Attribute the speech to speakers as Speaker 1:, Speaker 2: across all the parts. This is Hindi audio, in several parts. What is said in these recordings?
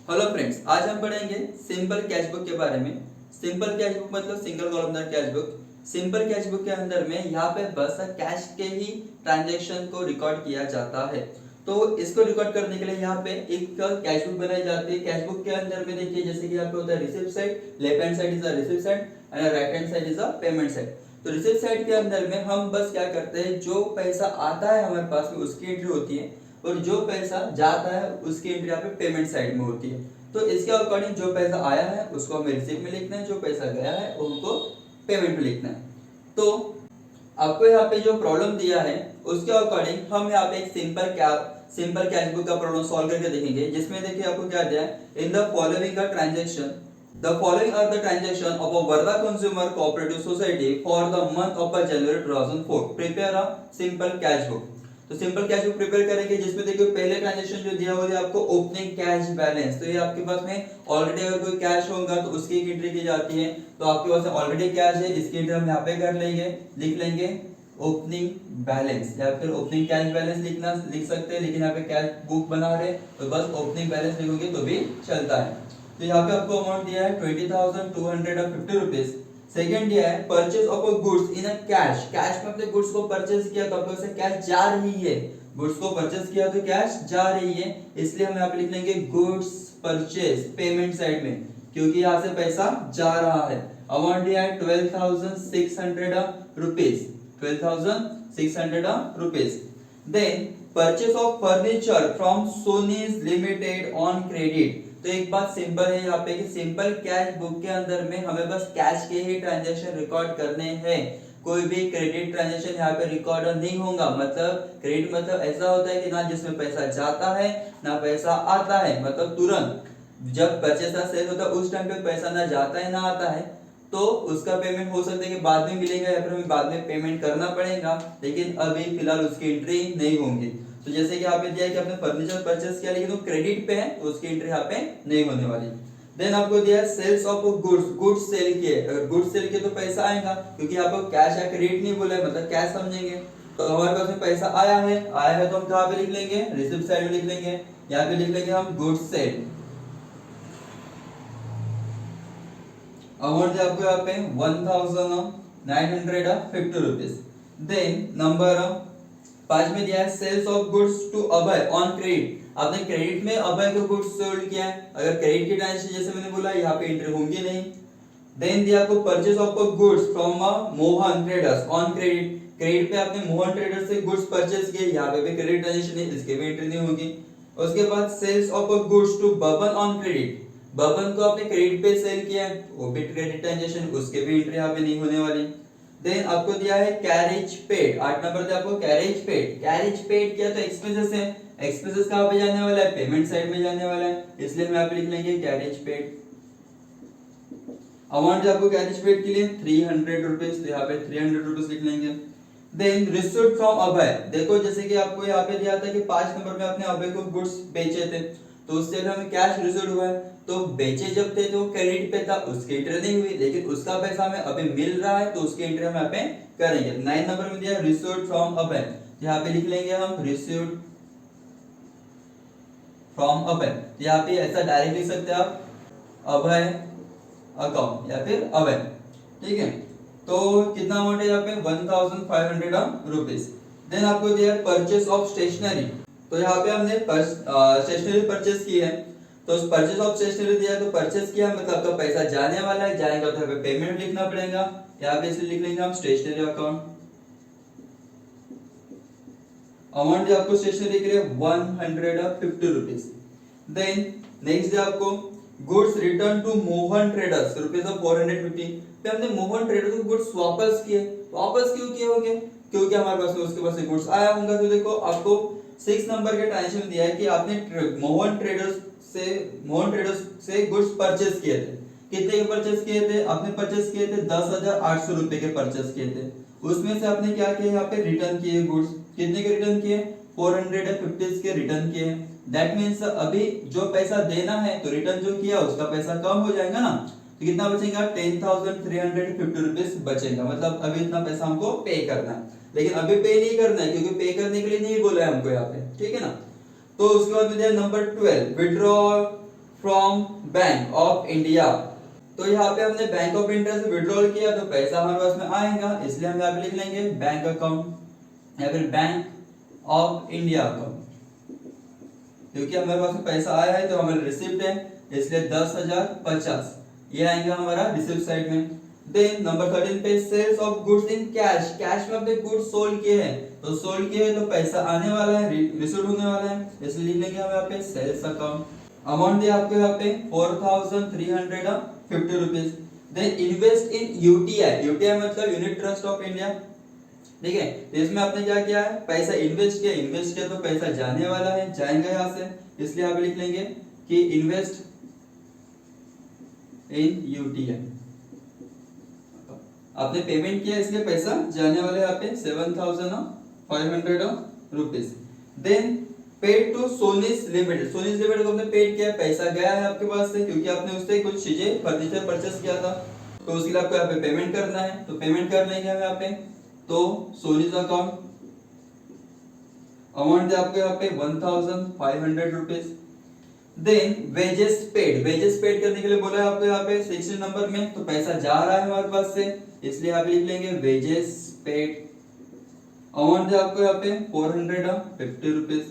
Speaker 1: हेलो फ्रेंड्स, आज हम पढ़ेंगे सिंपल कैश बुक के बारे में। सिंपल कैश बुक मतलब single columnar cash book. Simple cash book के अंदर में यहाँ पे बस कैश के ही ट्रांजैक्शन को रिकॉर्ड किया जाता है। तो इसको रिकॉर्ड करने के लिए यहाँ पे एक कैश बुक बनाई जाती है। कैश बुक के अंदर में देखिए जैसे कि यहाँ पे होता है receipt side, left hand side is a receipt side and right hand side is a payment side. तो रिसिप्ट साइड के अंदर में हम बस क्या करते हैं, जो पैसा आता है हमारे पास में उसकी एंट्री होती है और जो पैसा जाता है उसकी एंट्री यहाँ पे पेमेंट साइड में होती है। तो इसके अकॉर्डिंग जो पैसा आया है उसको हमें रिसीप्ट में लिखना है, जो पैसा गया है उनको पेमेंट में लिखना है। तो आपको यहाँ पे जो प्रॉब्लम दिया है उसके अकॉर्डिंग हम यहाँ पे एक सिंपल कैश बुक का प्रॉब्लम सॉल्व करके देखेंगे, जिसमें देखिए आपको क्या दिया है, in the following transaction The following are the transaction of a Varda Consumer Cooperative Society for the month of January 2004. Prepare a simple cash book. तो सिंपल कैश बुक प्रिपेयर करेंगे, जिसमें देखिए पहले ट्रांजेक्शन जो दिया हुआ है आपको ओपनिंग कैश बैलेंस। तो ये आपके पास में ऑलरेडी अगर कोई कैश होगा तो उसकी एंट्री की जाती है। तो आपके पास ऑलरेडी कैश है, इसकी एंट्री हम यहाँ पे कर लेंगे, लिख लेंगे ओपनिंग बैलेंस या फिर ओपनिंग कैश बैलेंस लिख सकते हैं, लेकिन यहाँ पे कैश बुक बना रहे तो बस ओपनिंग बैलेंस लिखोगे तो भी चलता है। तो यहाँ पे आपको अमाउंट दिया है 20,250 रुपीज। सेकंड दिया है purchase of a goods in a cash. Cash में अपने गुड्स को परचेज किया तो आपके पास कैश जा रही है, गुड्स को परचेज किया तो कैश जा रही है, इसलिए हम यहाँ पे लिख लेंगे गुड्स परचेज पेमेंट साइड में, क्योंकि यहाँ से पैसा जा रहा है। अमाउंट दिया है 12,600 rupees, 12,600 rupees. Then purchase of furniture from Sony's limited on credit. तो एक बात सिंपल है यहाँ पे कि सिंपल कैश बुक के अंदर में हमें बस कैश के ही ट्रांजैक्शन रिकॉर्ड करने हैं, कोई भी क्रेडिट ट्रांजैक्शन यहाँ पे रिकॉर्ड नहीं होगा। मतलब क्रेडिट मतलब ऐसा होता है कि ना जिसमें पैसा जाता है ना पैसा आता है, मतलब तुरंत जब परचेस या सेल होता है उस टाइम पे पैसा ना जाता है ना आता है, तो उसका पेमेंट हो सकता है कि बाद में मिलेगा या फिर हमें बाद में पेमेंट करना पड़ेगा, लेकिन अभी फिलहाल उसकी एंट्री नहीं होंगी। तो जैसे कि यहाँ पे दिया है कि आपने फर्नीचर परचेस किया लेकिन वो क्रेडिट पे है तो उसकी एंट्री यहाँ पे नहीं होने वाली। देन आपको दिया है sales of goods, goods sale किए। अगर गुड्स सेल किए तो पैसा आएगा, क्योंकि आपको कैश या क्रेडिट नहीं बोला है, मतलब कैश समझेंगे। तो हमारे पास में पैसा आया है तो हम कहाँ पे लिख लेंगे, रिसिप्ट साइड में लिख लेंगे। यहाँ पे लिख लेंगे हम गुड्स सेल। अमाउंट है आपको यहाँ पे 1,950 रुपीज। देन नंबर 5 में दिया है sales of goods to Abhay on credit. आपने क्रेडिट में अभय को गुड्स सोल्ड किया है, अगर क्रेडिट की ट्रांजेक्शन जैसे मैंने बोला यहाँ पे एंट्री होंगी नहीं। देन दिया आपको purchase of goods from Mohan Traders on credit. Credit पे आपने मोहन ट्रेडर्स से गुड्स परचेज किए, यहाँ पे भी क्रेडिट ट्रांजेक्शन है, इसके भी एंट्री नहीं होगी। उसके बाद sales of goods to Baban on credit. Baban को आपने क्रेडिट पे सेल किया है, वो भी क्रेडिट ट्रांजेक्शन, उसके भी एंट्री यहाँ पे नहीं होने वाली। देन आपको दिया है कैरेज पेड, 8 नंबर पे आपको कैरेज पेड। कैरेज पेड किया तो एक्सपेंसेस है, एक्सपेंसेस कहाँ पे जाने वाला है, पेमेंट साइड में जाने वाला है, इसलिए हम यहाँ पे लिख लेंगे कैरेज पेड। अमाउंट आपको कैरेज पेड के लिए 300 रुपीज, तो यहाँ पे 300 रुपीज लिख लेंगे। देन रिसीव्ड फ्रॉम अभय। देखो जैसे कि आपको यहाँ पे दिया था कि 5 नंबर में आपने अभय को गुड्स बेचे थे, तो उससे हमें कैश रिसीव्ड हुआ है। तो बेचे जब थे तो क्रेडिट पे था, उसकी एंट्री नहीं हुई, लेकिन उसका पैसा हमें अभी मिल रहा है तो उसकी एंट्री हम यहाँ पे करेंगे। 9 नंबर में दिया रिसीव्ड फ्रॉम अभय, यहाँ पे लिख लेंगे हम रिसीव्ड फ्रॉम अभय। यहाँ पे ऐसा डायरेक्ट लिख सकते हैं आप, अभय अकाउंट या फिर अभय, ठीक है। तो कितना अमाउंट है यहाँ पे 1,500 रुपीज। देन आपको दिया परचेस ऑफ स्टेशनरी। तो यहाँ पे हमने स्टेशनरी परचेस की है, तो परचेस ऑफ स्टेशनरी दिया तो परचेस किया मतलब आपका पैसा जाने वाला है, जाएगा तो यहाँ पे पेमेंट लिखना पड़ेगा, यहाँ पे इसलिए लिख लेंगे हम स्टेशनरी अकाउंट। अमाउंट है आपको स्टेशनरी के लिए 150 रुपीज। देन नेक्स्ट है आपको goods return to Mohan Traders rupees of 450। पे हमने मोहन ट्रेडर्स को गुड्स वापस किए। वापस क्यों किए होंगे, क्योंकि हमारे पास उसके पास से गुड्स आया होगा। तो देखो आपको 6 नंबर के ट्रांजेक्शन दिया है कि आपने मोहन ट्रेडर्स से गुड्स परचेस किए थे। कितने के परचेस किए थे, आपने परचेस किए थे 10,800 रुपए के परचेस किए थे। उसमें से आपने क्या किया, यहाँ पे रिटर्न किए गुड्स। कितने के रिटर्न किए, 450 के रिटर्न किए। दैट मींस अभी जो पैसा देना है तो रिटर्न जो किया उसका पैसा कम हो जाएगा ना, तो कितना बचेगा 10,350 रुपीज बचेगा। मतलब अभी इतना पैसा हमको पे करना है, लेकिन अभी पे नहीं करना है क्योंकि पे करने के लिए नहीं बोला है हमको यहाँ पे, ठीक है ना। तो उसके बाद में दिया number 12 withdraw from bank of India. तो यहाँ पे हमने बैंक ऑफ इंडिया से विड्रॉल किया तो पैसा हमारे पास में आएगा, इसलिए हम यहाँ पे लिख लेंगे बैंक अकाउंट या फिर बैंक ऑफ इंडिया अकाउंट। क्योंकि हमारे पास में पैसा आया है तो हमारे रिसिप्ट है, इसलिए 10,050 ये आएगा हमारा रिसिप्ट साइड में। देन नंबर 13 पे sales of goods in cash, cash में अपने गुड्स सोल्ड किए हैं, तो सोल्ड किए हैं तो पैसा आने वाला है, रिसीव होने वाला है, इसलिए लिख लेंगे हम यहाँ पे सेल्स अकाउंट। अमाउंट दिया आपको यहाँ पे 4,350 rupees. Then invest in UTI, UTI मतलब यूनिट ट्रस्ट ऑफ इंडिया, ठीक है। तो इसमें आपने क्या किया है, पैसा इन्वेस्ट किया, इन्वेस्ट किया तो पैसा जाने वाला है, जाएगा यहाँ से, इसलिए आप लिख लेंगे कि इन्वेस्ट इन यूटीआई। आपने पेमेंट किया इसलिए पैसा जाने वाले यहाँ पे 7,500 rupees. Then paid to Sonis limited, Sonis limited को आपने पेड किया, पैसा गया है आपके पास से, क्योंकि आपने उससे कुछ चीजें फर्नीचर परचेस किया था, तो उसके लिए आपको यहाँ पे पेमेंट करना है, तो पेमेंट कर लेंगे हम यहाँ पे। तो सोनीस अकाउंट अमाउंट है आपको यहाँ पे 1,500 rupees. Then wages paid, wages paid करने के लिए बोला है आपको यहाँ पे 16 नंबर में, तो पैसा जा रहा है हमारे पास से, इसलिए आप लिख लेंगे वेजेस पेड। अमाउंट है आपको यहाँ पे 450 rupees.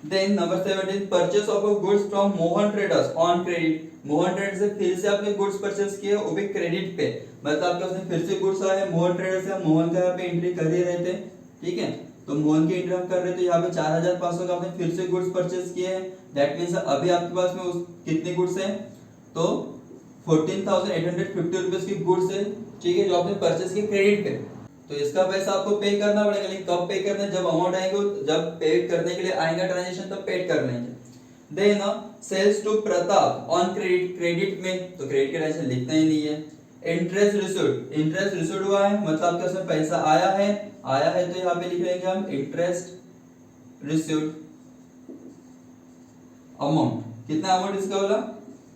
Speaker 1: Then number 17 purchase of goods from Mohan Traders on credit, Mohan Traders से फिर से आपने गुड्स परचेस किए वो भी क्रेडिट पे, मतलब आपके पास फिर से गुड्स आए मोहन ट्रेडर्स से, मोहन का यहाँ पे एंट्री कर ही रहे थे, ठीक है। तो मोहन की एंट्री हम कर रहे थे, यहाँ पे 4,500 का आपने फिर से गुड्स परचेस किए हैं, दैट मींस अभी आपके पास में उस कितने गुड्स हैं, तो 14,850 रुपीस की गुड्स है, ठीक है, जो आपने परचेस किए क्रेडिट पे। तो इसका पैसा आपको पे करना पड़ेगा, लेकिन कब पे करना है, जब अमाउंट आएगा, जब पे करने के लिए आएगा ट्रांजैक्शन तब पे कर लेंगे। Then sales to Pratap on credit, credit में तो क्रेडिट का टेंशन लिखना ही नहीं है। इंटरेस्ट रिसीव्ड, इंटरेस्ट रिसीव्ड हुआ है मतलब आपके उसमें पैसा आया है, आया है तो यहाँ पे लिख लेंगे हम इंटरेस्ट रिसीव्ड। अमाउंट कितना अमाउंट इसका बोला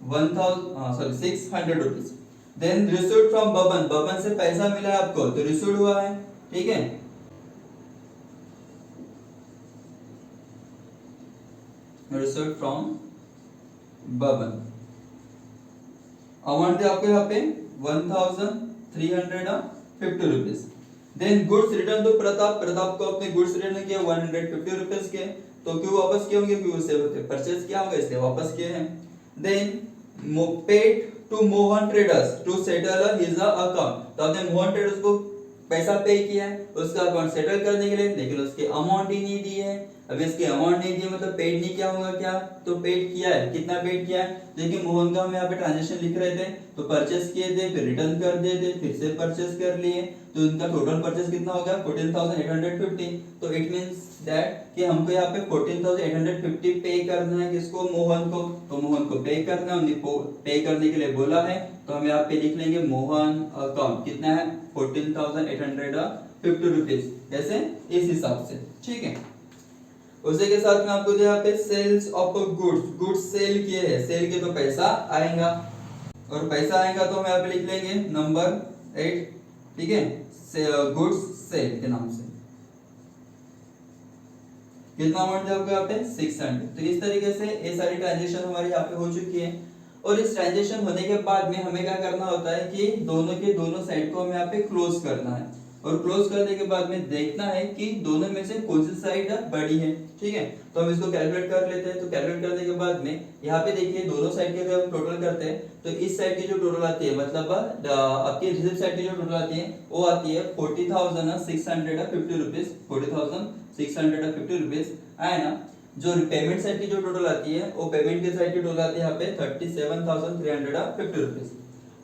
Speaker 1: 600 rupees. Then received from Baban, Baban से पैसा मिला है आपको तो रिसीव्ड हुआ है, ठीक है। रिसीव्ड फ्रॉम बबन, अमाउंट है आपको यहाँ पे 1,350 rupees. Then goods return to Pratap, Pratap को अपने गुड्स रिटर्न किया 150 रुपीज के, तो क्यों वापस किए होंगे, क्योंकि उससे परचेज किया होगा इसलिए वापस किए हैं। Then paid to Mohan Traders to settle his account, तो आपने मोहन ट्रेडर्स को पैसा पे किया है उसका अकाउंट सेटल करने के लिए, लेकिन उसके अमाउंट ही नहीं दी है। अब इसके अमाउंट नहीं दी मतलब पेड नहीं किया होगा, क्या तो पेड किया है, कितना पेड किया है, देखिए मोहन का हम यहाँ पे ट्रांजैक्शन लिख रहे थे, तो परचेस किए थे, फिर रिटर्न कर दिए थे, फिर से परचेस कर लिए, तो इनका टोटल परचेस कितना हो गया 14,850। तो इट मींस दैट कि हमको यहाँ पे 14,850 पे करना है, किसको, मोहन को, तो मोहन को पे करना है, पे करने के लिए बोला है, तो हम यहाँ पे लिख लेंगे मोहन अकाउंट कितना है 14,850 रुपीज, ऐसे इस हिसाब से, ठीक है। उसी के साथ में आपको यहाँ पे sales of goods, goods sale किए हैं, सेल के तो पैसा आएगा, और पैसा आएगा तो हम यहाँ पे लिख लेंगे नंबर 8, ठीक है, गुड्स सेल के नाम से। कितना अमाउंट है आपको यहाँ पे 600। तो इस तरीके से ये सारी ट्रांजैक्शन हमारी यहाँ पे हो चुकी है, और इस ट्रांजैक्शन होने के बाद में हमें क्या करना होता है कि दोनों के दोनों साइड को हमें यहाँ पे क्लोज करना है, और क्लोज करने के बाद में देखना है कि दोनों में से कौन सी साइड बड़ी है, ठीक है। तो हम इसको कैलकुलेट कर लेते हैं, तो कैलकुलेट करने के बाद में यहाँ पे देखिए दोनों साइड के अगर हम टोटल करते हैं तो इस साइड की जो टोटल आती है, मतलब आपकी रिसिप्ट साइड की जो टोटल आती है वो आती है 40,650 रुपीज, 40,650 रुपीज, है ना। जो पेमेंट साइड की जो टोटल आती है वो पेमेंट की साइड की टोटल आती है यहाँ पे 37,350 रुपीज,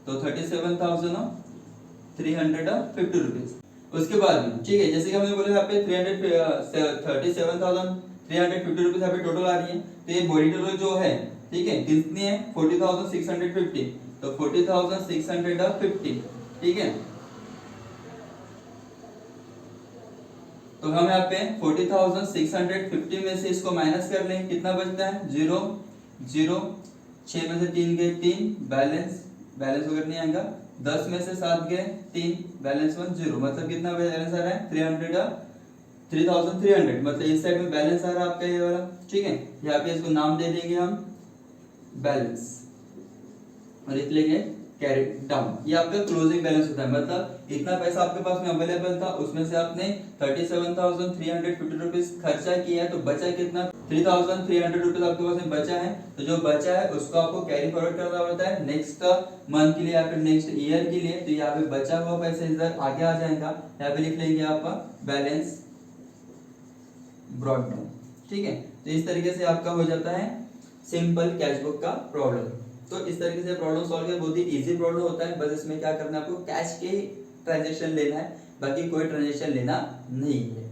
Speaker 1: तो 37,350 रुपीज। उसके बाद में, ठीक है, जैसे कि हमने बोला यहाँ पे 37,350 रुपीज यहाँ पे टोटल आ रही है, तो ये बॉडी टोटल जो है, ठीक है, कितनी है 40,650, तो 40,650, ठीक है। तो हम यहाँ पे 40,650 में से इसको माइनस कर लेंगे, कितना बचता है 0 0, 6 में से 3 गए 3, बैलेंस वगैरह नहीं आएगा, 10 में से 7 गए 3, बैलेंस 1 0, मतलब कितना बैलेंस आ रहा है 3,300, मतलब इस साइड में बैलेंस आ रहा है आपका ये वाला, ठीक है। यहाँ पे इसको नाम दे देंगे हम बैलेंस और लिख लेंगे कैरी डाउन। ये आपका क्लोजिंग बैलेंस होता है, मतलब इतना पैसा आपके पास में अवेलेबल था, उसमें से आपने 37,350 रुपीज खर्चा किया है, तो बचा कितना 3,300 रुपीज आपके पास में बचा है। तो जो बचा है उसको आपको कैरी फॉरवर्ड करना पड़ता है नेक्स्ट मंथ के लिए या फिर नेक्स्ट ईयर के लिए। तो यहाँ पे बचा हुआ पैसा इधर आगे आ जाएगा, यहाँ पे लिख लेंगे आपका बैलेंस ब्रॉट डाउन। ठीक है, तो इस तरीके से आपका हो जाता है सिंपल कैश बुक का प्रॉब्लम। तो इस तरीके से प्रॉब्लम सॉल्व करना बहुत ही इजी प्रॉब्लम होता है, बस इसमें क्या करना है आपको कैश के ट्रांजेक्शन लेना है, बाकी कोई ट्रांजेक्शन लेना नहीं है।